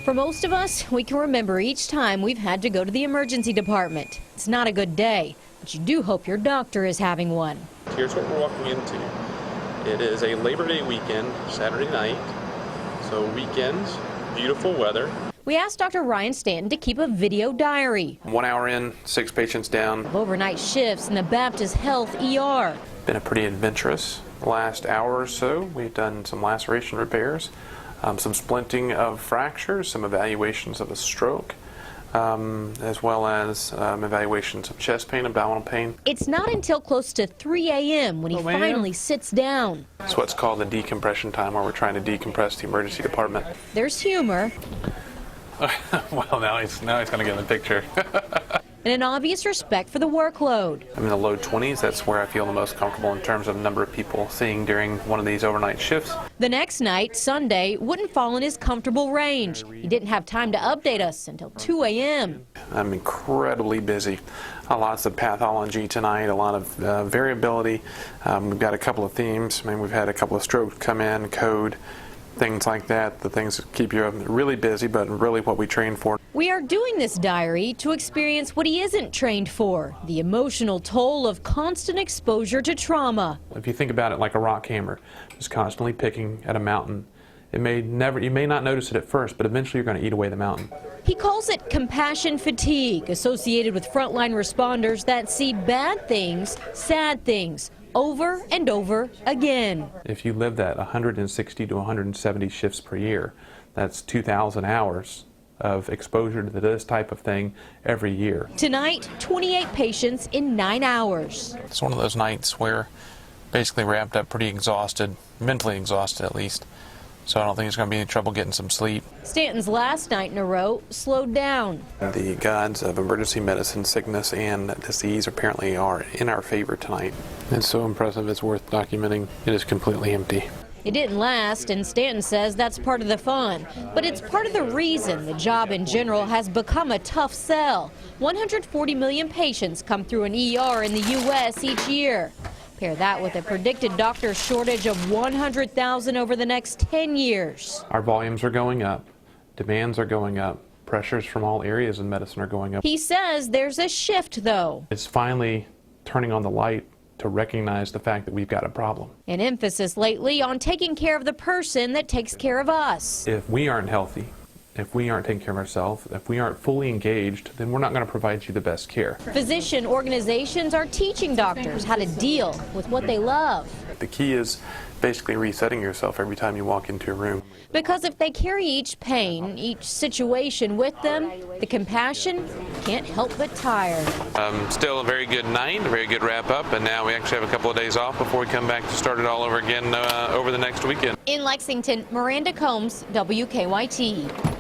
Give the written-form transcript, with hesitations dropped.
For most of us, we can remember each time we've had to go to the emergency department. It's not a good day, but you do hope your doctor is having one. Here's what we're walking into. It is a Labor Day weekend, Saturday night. So weekends, beautiful weather. We asked Dr. Ryan Stanton to keep a video diary. 1 hour in, 6 patients down. Of overnight shifts in the Baptist Health ER. Been a pretty adventurous last hour or so. We've done some laceration repairs, some splinting of fractures, some evaluations of a stroke, as well as evaluations of chest pain, abdominal pain. It's not until close to 3 a.m. when he finally sits down. It's what's called the decompression time, where we're trying to decompress the emergency department. There's humor. Well, now he's going to get in the picture. And an obvious respect for the workload. I'm in the low 20s. That's where I feel the most comfortable in terms of number of people seeing during one of these overnight shifts. The next night, Sunday, wouldn't fall in his comfortable range. He didn't have time to update us until 2 a.m. I'm incredibly busy. Lots of pathology tonight, a lot of variability. We've got a couple of themes. I mean, we've had a couple of strokes come in, code, things like that. The things that keep you really busy, but really what we train for. We are doing this diary to experience what he isn't trained for, the emotional toll of constant exposure to trauma. If you think about it like a rock hammer, just constantly picking at a mountain, you may not notice it at first, but eventually you're going to eat away the mountain. He calls it compassion fatigue, associated with frontline responders that see bad things, sad things, over and over again. If you live that 160 to 170 shifts per year, that's 2,000 hours of exposure to this type of thing every year. Tonight, 28 patients in 9 hours. It's one of those nights where basically wrapped up pretty exhausted, mentally exhausted at least. So I don't think there's going to be any trouble getting some sleep. Stanton's last night in a row slowed down. The gods of emergency medicine, sickness, and disease apparently are in our favor tonight. It's so impressive, it's worth documenting. It is completely empty. It didn't last, and Stanton says that's part of the fun. But it's part of the reason the job in general has become a tough sell. 140 million patients come through an ER in the U.S. each year. Pair that with a predicted doctor shortage of 100,000 over the next 10 years. Our volumes are going up, demands are going up, pressures from all areas in medicine are going up. He says there's a shift, though. It's finally turning on the light to recognize the fact that we've got a problem. An emphasis lately on taking care of the person that takes care of us. If we aren't healthy, if we aren't taking care of ourselves, if we aren't fully engaged, then we're not going to provide you the best care. Physician organizations are teaching doctors how to deal with what they love. The key is basically resetting yourself every time you walk into a room. Because if they carry each pain, each situation with them, the compassion can't help but tire. Still a very good night, a very good wrap up, and now we actually have a couple of days off before we come back to start it all over again over the next weekend. In Lexington, Miranda Combs, WKYT.